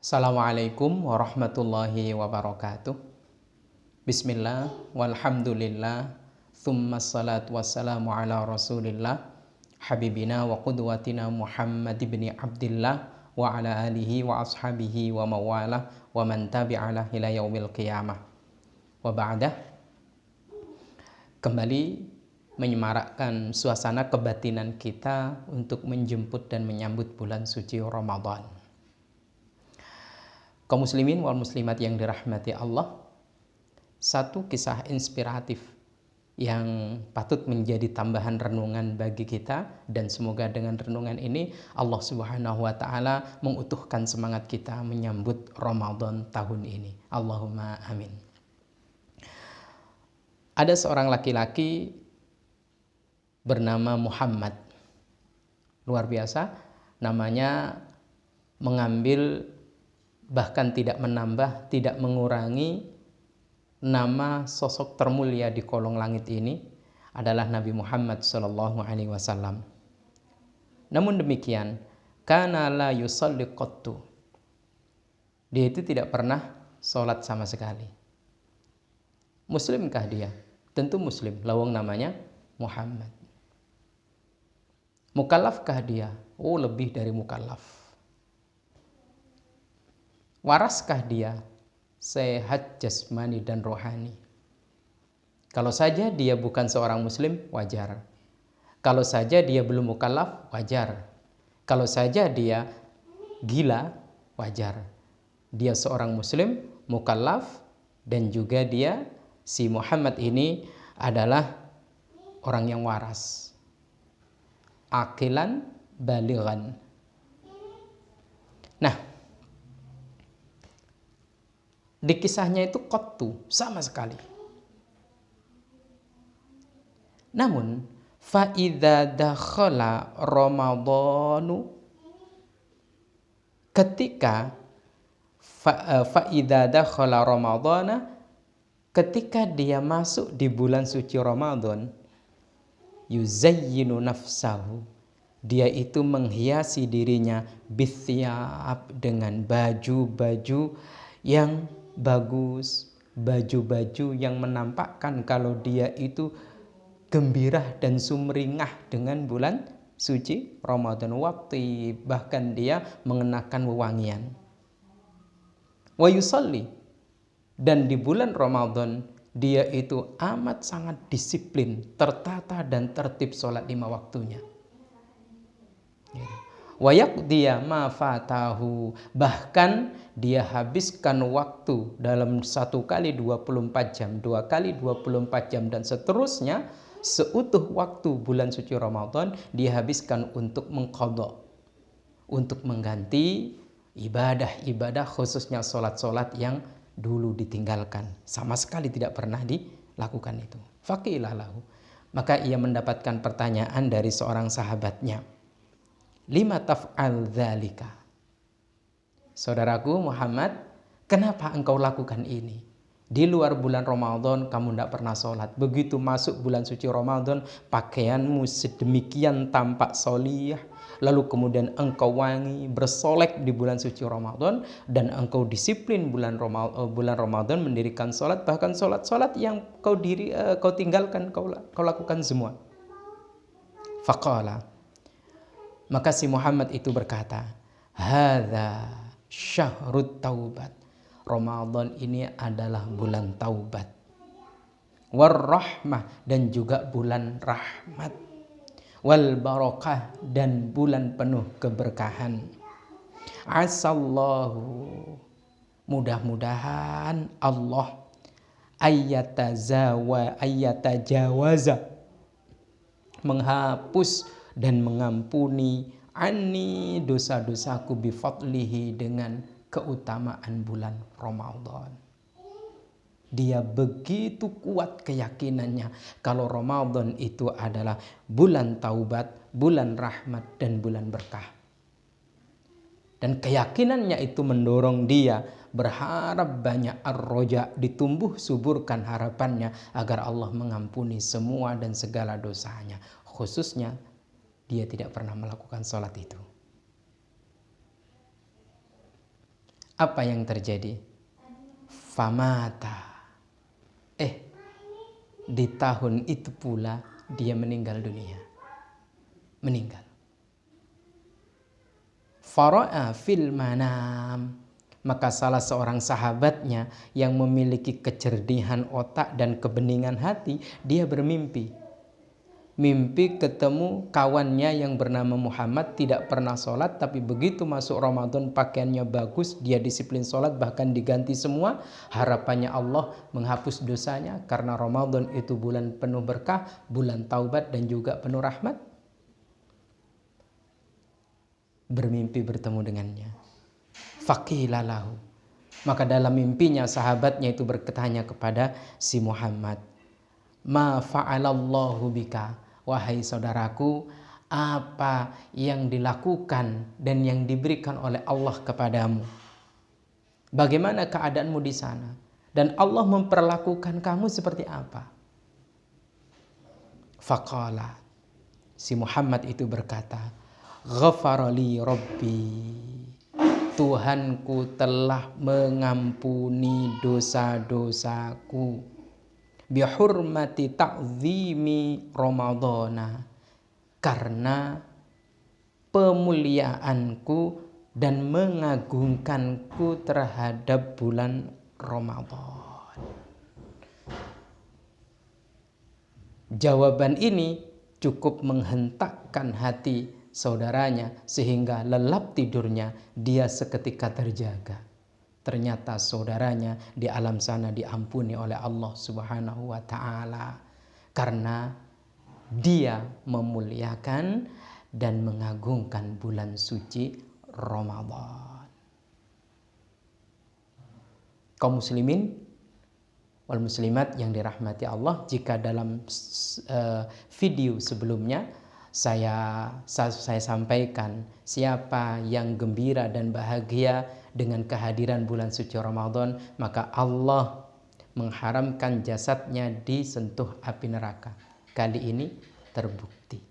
Assalamualaikum warahmatullahi wabarakatuh. Bismillah, walhamdulillah, thumma salatu wassalamu ala rasulillah, habibina wa qudwatina Muhammad ibn Abdillah, wa ala alihi wa ashabihi wa mawalah, wa man tabi'alah ila yaumil qiyamah. Wa ba'dah, kembali menyemarakkan suasana kebatinan kita untuk menjemput dan menyambut bulan suci Ramadan. Kaum muslimin wal muslimat yang dirahmati Allah, satu kisah inspiratif yang patut menjadi tambahan renungan bagi kita, dan semoga dengan renungan ini Allah Subhanahu wa taala mengutuhkan semangat kita menyambut Ramadan tahun ini. Allahumma amin. Ada seorang laki-laki bernama Muhammad. Luar biasa, namanya mengambil, bahkan tidak menambah, tidak mengurangi nama sosok termulia di kolong langit ini adalah Nabi Muhammad SAW. Namun demikian, kana la yusalli qattu. Dia itu tidak pernah sholat sama sekali. Muslimkah dia? Tentu muslim, lawang namanya Muhammad. Mukallafkah dia? Oh, lebih dari mukallaf. Waraskah dia? Sehat jasmani dan rohani. Kalau saja dia bukan seorang muslim, wajar. Kalau saja dia belum mukallaf, wajar. Kalau saja dia gila, wajar. Dia seorang muslim, mukallaf, dan juga dia, si Muhammad ini adalah orang yang waras. Aqilan balighan. Nah, di kisahnya itu qattu, sama sekali. Namun fa idza dakhala ramadhanu, ketika fa idza dakhala ramadhana, ketika dia masuk di bulan suci Ramadan, yuzayyinu nafsahu, dia itu menghiasi dirinya bithyab, dengan baju-baju yang bagus, baju-baju yang menampakkan kalau dia itu gembira dan sumringah dengan bulan suci Ramadan. Waktu bahkan dia mengenakan wewangian. Wa yusalli, dan di bulan Ramadan dia itu amat sangat disiplin, tertata dan tertib sholat 5 waktunya. Wa yaqdiya ma fatahu, bahkan dia habiskan waktu dalam 1 kali 24 jam, 2 kali 24 jam, dan seterusnya. Seutuh waktu bulan suci Ramadan dia habiskan untuk mengqadha, untuk mengganti ibadah-ibadah, khususnya sholat-sholat yang dulu ditinggalkan, sama sekali tidak pernah dilakukan itu. Faqila lahu, maka ia mendapatkan pertanyaan dari seorang sahabatnya, lima taf'al dzalika, saudaraku Muhammad, kenapa engkau lakukan ini? Di luar bulan Ramadan kamu tidak pernah sholat, begitu masuk bulan suci Ramadan pakaianmu sedemikian tampak solih, lalu kemudian engkau wangi bersolek di bulan suci Ramadan, dan engkau disiplin bulan Ramadan mendirikan sholat, bahkan sholat yang kau tinggalkan, kau lakukan semua. Faqala, maka si Muhammad itu berkata, hadza syahrut taubat, Ramadan ini adalah bulan taubat, warrahmah, dan juga bulan rahmat, wal barakah, dan bulan penuh keberkahan. Asallahu, mudah-mudahan Allah ayyatajawaza, menghapus dan mengampuni anni, dosa-dosaku, bifadlihi, dengan keutamaan bulan Ramadan. Dia begitu kuat keyakinannya kalau Ramadan itu adalah bulan taubat, bulan rahmat, dan bulan berkah. Dan keyakinannya itu mendorong dia berharap banyak, ar-roja, ditumbuh suburkan harapannya agar Allah mengampuni semua dan segala dosanya. Khususnya dia tidak pernah melakukan sholat itu. Apa yang terjadi? Famata. Di tahun itu pula dia meninggal dunia. Meninggal. Fara'a fil manam. Maka salah seorang sahabatnya yang memiliki kecerdihan otak dan kebeningan hati, dia bermimpi. Mimpi ketemu kawannya yang bernama Muhammad, tidak pernah sholat, tapi begitu masuk Ramadan pakaiannya bagus, dia disiplin sholat, bahkan diganti semua. Harapannya Allah menghapus dosanya, karena Ramadan itu bulan penuh berkah, bulan taubat dan juga penuh rahmat. Bermimpi bertemu dengannya. Faqila lahu. Maka dalam mimpinya sahabatnya itu bertanya kepada si Muhammad, ma fa'alallahu bika. Wahai saudaraku, apa yang dilakukan dan yang diberikan oleh Allah kepadamu? Bagaimana keadaanmu di sana? Dan Allah memperlakukan kamu seperti apa? Faqala, si Muhammad itu berkata, ghafarali Rabbi. Tuhanku telah mengampuni dosa-dosaku. Bihurmati ta'zimi Ramadana, karena pemuliaanku dan mengagungkanku terhadap bulan Ramadan. Jawaban ini cukup menghentakkan hati saudaranya sehingga lelap tidurnya dia seketika terjaga. Ternyata saudaranya di alam sana diampuni oleh Allah Subhanahu wa ta'ala, karena dia memuliakan dan mengagungkan bulan suci Ramadan. Kaum muslimin wal muslimat yang dirahmati Allah, jika dalam video sebelumnya saya sampaikan siapa yang gembira dan bahagia dengan kehadiran bulan suci Ramadan, maka Allah mengharamkan jasadnya disentuh api neraka. Kali ini terbukti.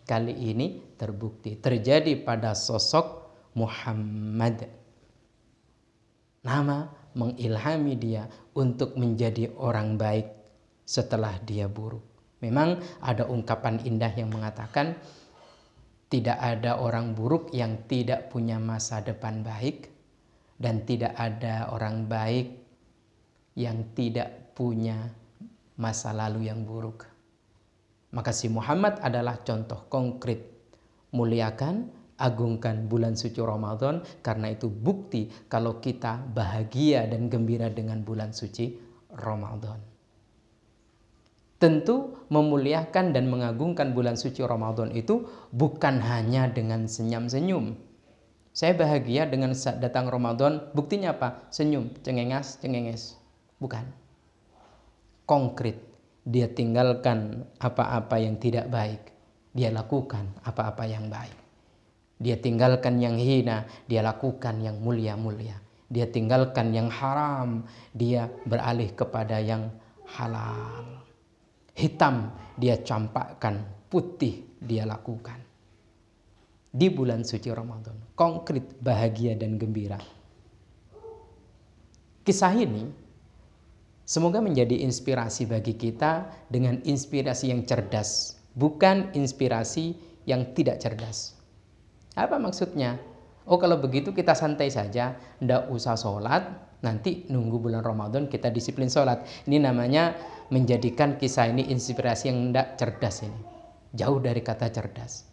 Kali ini terbukti terjadi pada sosok Muhammad. Nama mengilhami dia untuk menjadi orang baik setelah dia buruk. Memang ada ungkapan indah yang mengatakan tidak ada orang buruk yang tidak punya masa depan baik, dan tidak ada orang baik yang tidak punya masa lalu yang buruk. Maka si Muhammad adalah contoh konkret. Muliakan, agungkan bulan suci Ramadan, karena itu bukti kalau kita bahagia dan gembira dengan bulan suci Ramadan. Tentu memuliakan dan mengagungkan bulan suci Ramadan itu bukan hanya dengan senyum-senyum. Saya bahagia dengan saat datang Ramadan, buktinya apa? Senyum, cengenges, cengenges. Bukan. Konkret, dia tinggalkan apa-apa yang tidak baik, dia lakukan apa-apa yang baik. Dia tinggalkan yang hina, dia lakukan yang mulia-mulia. Dia tinggalkan yang haram, dia beralih kepada yang halal. Hitam dia campakkan, putih dia lakukan. Di bulan suci Ramadan, konkret, bahagia dan gembira. Kisah ini semoga menjadi inspirasi bagi kita, dengan inspirasi yang cerdas, bukan inspirasi yang tidak cerdas. Apa maksudnya? Oh, kalau begitu kita santai saja, ndak usah sholat, nanti nunggu bulan Ramadan kita disiplin sholat. Ini namanya menjadikan kisah ini inspirasi yang ndak cerdas ini. Jauh dari kata cerdas.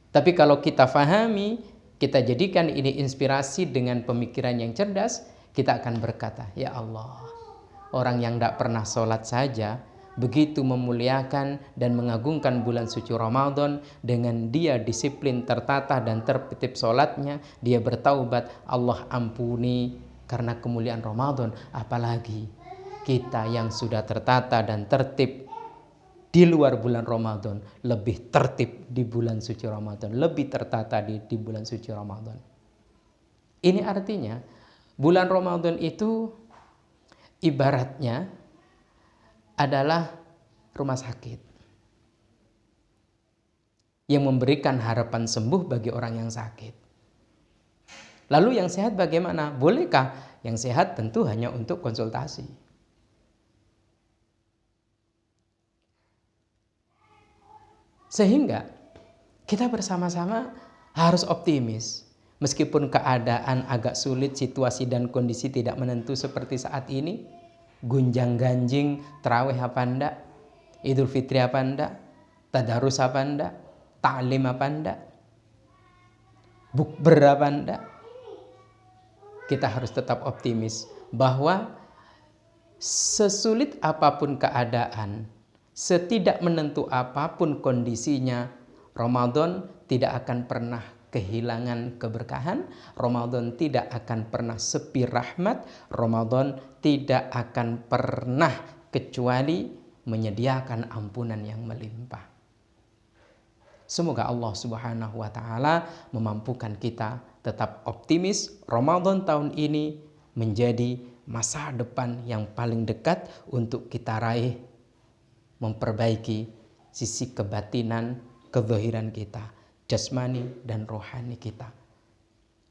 Tapi kalau kita fahami, kita jadikan ini inspirasi dengan pemikiran yang cerdas, kita akan berkata, ya Allah, orang yang ndak pernah sholat saja begitu memuliakan dan mengagungkan bulan suci Ramadan, dengan dia disiplin, tertata dan tertib sholatnya, dia bertaubat, Allah ampuni karena kemuliaan Ramadan. Apalagi kita yang sudah tertata dan tertib di luar bulan Ramadan, lebih tertib di bulan suci Ramadan, lebih tertata di bulan suci Ramadan. Ini artinya bulan Ramadan itu ibaratnya adalah rumah sakit yang memberikan harapan sembuh bagi orang yang sakit. Lalu yang sehat bagaimana? Bolehkah? Yang sehat tentu hanya untuk konsultasi. Sehingga kita bersama-sama harus optimis. Meskipun keadaan agak sulit, situasi dan kondisi tidak menentu seperti saat ini, gunjang-ganjing, tarawih apa enggak, Idul Fitri apa enggak, tadarus apa enggak, ta'lim apa enggak, bukber apa enggak, kita harus tetap optimis bahwa sesulit apapun keadaan, setidak menentu apapun kondisinya, Ramadan tidak akan pernah kehilangan keberkahan, Ramadan tidak akan pernah sepi rahmat, Ramadan tidak akan pernah kecuali menyediakan ampunan yang melimpah. Semoga Allah Subhanahu wa taala memampukan kita tetap optimis. Ramadan tahun ini menjadi masa depan yang paling dekat untuk kita raih, memperbaiki sisi kebatinan, kezahiran kita, jasmani dan rohani kita.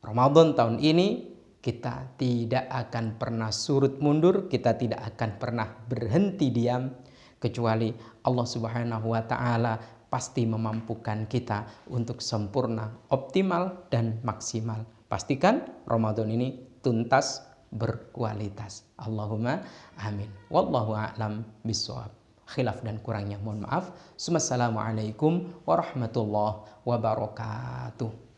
Ramadan tahun ini kita tidak akan pernah surut mundur, kita tidak akan pernah berhenti diam, kecuali Allah Subhanahu wa taala pasti memampukan kita untuk sempurna, optimal dan maksimal. Pastikan Ramadan ini tuntas, berkualitas. Allahumma amin. Wallahu a'lam bishawab. Khilaf dan kurangnya mohon maaf. Wassalamualaikum warahmatullahi wabarakatuh.